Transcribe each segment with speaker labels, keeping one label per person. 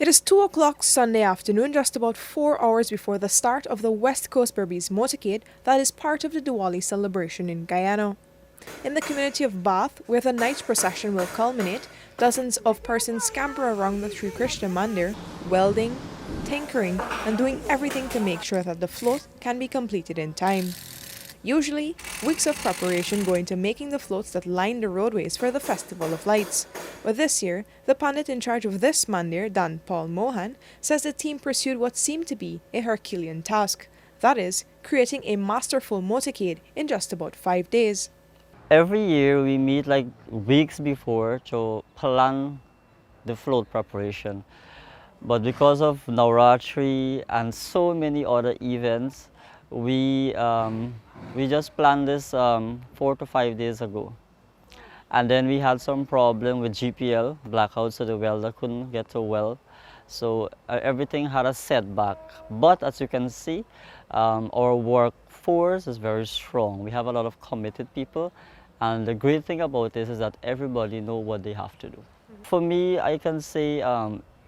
Speaker 1: It is 2 o'clock Sunday afternoon, just about 4 hours before the start of the West Coast of Berbice Motorcade that is part of the Diwali celebration in Guyana. In the community of Bath, where the night procession will culminate, dozens of persons scamper around the Sri Krishna Mandir, welding, tinkering, and doing everything to make sure that the float can be completed in time. Usually, weeks of preparation go into making the floats that line the roadways for the Festival of Lights. But this year, the pandit in charge of this mandir, Dan Paul Mohan, says the team pursued what seemed to be a Herculean task. That is, creating a masterful motorcade in just about 5 days.
Speaker 2: Every year we meet like weeks before to plan the float preparation. But because of Navratri and so many other events, we just planned this 4 to 5 days ago. And then we had some problem with GPL, blackout, so the welder couldn't get to weld. So everything had a setback. But as you can see, our workforce is very strong. We have a lot of committed people. And the great thing about this is that everybody knows what they have to do. For me, I can say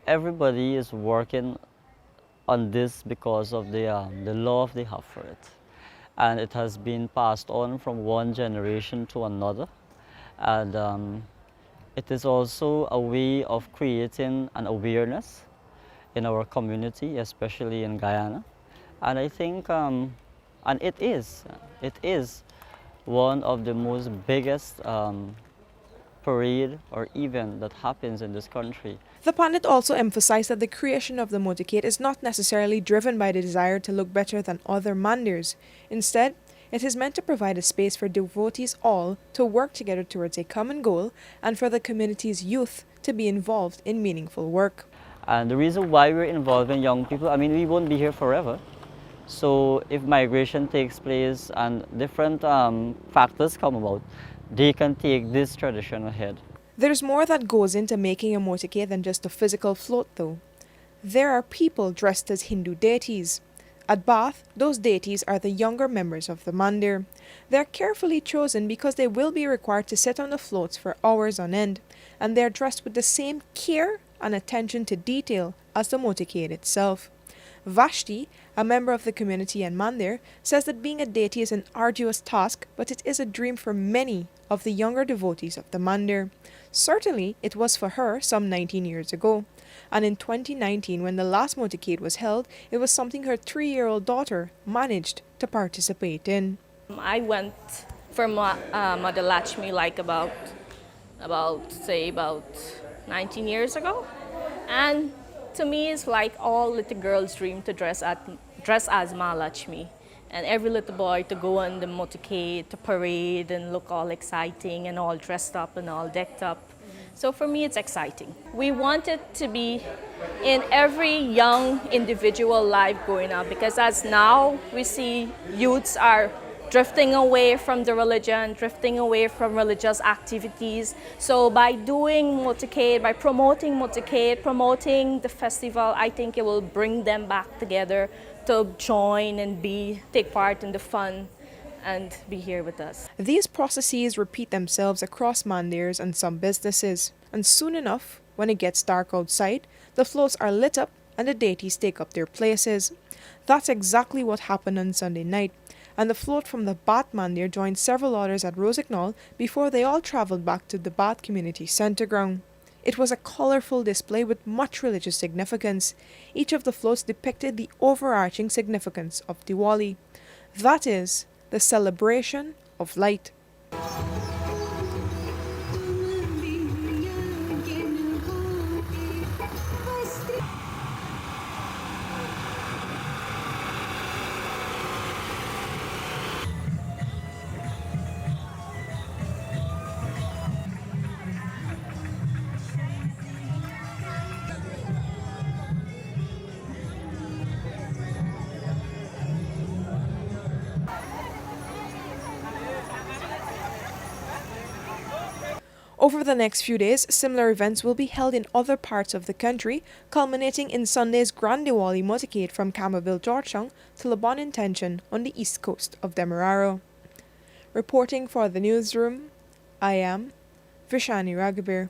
Speaker 2: everybody is working on this because of the love they have for it. And it has been passed on from one generation to another. And it is also a way of creating an awareness in our community, especially in Guyana. And I think, and it is one of the most biggest parade or event that happens in this country.
Speaker 1: The pandit also emphasized that the creation of the motorcade is not necessarily driven by the desire to look better than other mandirs. Instead, it is meant to provide a space for devotees all to work together towards a common goal and for the community's youth to be involved in meaningful work.
Speaker 2: And the reason why we're involving young people, I mean, we won't be here forever. So if migration takes place and different factors come about, they can take this tradition ahead.
Speaker 1: There's more that goes into making a motorcade than just a physical float, though. There are people dressed as Hindu deities. At Bath, those deities are the younger members of the Mandir. They are carefully chosen because they will be required to sit on the floats for hours on end, and they are dressed with the same care and attention to detail as the motorcade itself. Vashti, a member of the community in Mandir, says that being a deity is an arduous task, but it is a dream for many of the younger devotees of the Mandir. Certainly, it was for her some 19 years ago. And in 2019, when the last motorcade was held, it was something her 3-year-old daughter managed to participate in.
Speaker 3: I went for Mother Lakshmi like about 19 years ago. And to me, it's like all little girls' dream to dress as Mahalakshmi. And every little boy to go on the motorcade, to parade and look all exciting and all dressed up and all decked up. So for me, it's exciting. We want it to be in every young individual life growing up, because as now we see youths are drifting away from the religion, drifting away from religious activities. So by doing motorcade, by promoting motorcade, promoting the festival, I think it will bring them back together to join and take part in the fun and be here with us.
Speaker 1: These processes repeat themselves across mandirs and some businesses. And soon enough, when it gets dark outside, the floats are lit up and the deities take up their places. That's exactly what happened on Sunday night. And the float from the Bath Mandir joined several others at Rosignol before they all travelled back to the Bath Community Centre ground. It was a colourful display with much religious significance. Each of the floats depicted the overarching significance of Diwali. That is, the celebration of light. Over the next few days, similar events will be held in other parts of the country, culminating in Sunday's Grand Diwali motorcade from Camerville, Georgetown to Lebon Intention on the east coast of Demerara. Reporting for the newsroom, I am Vishani Raghavir.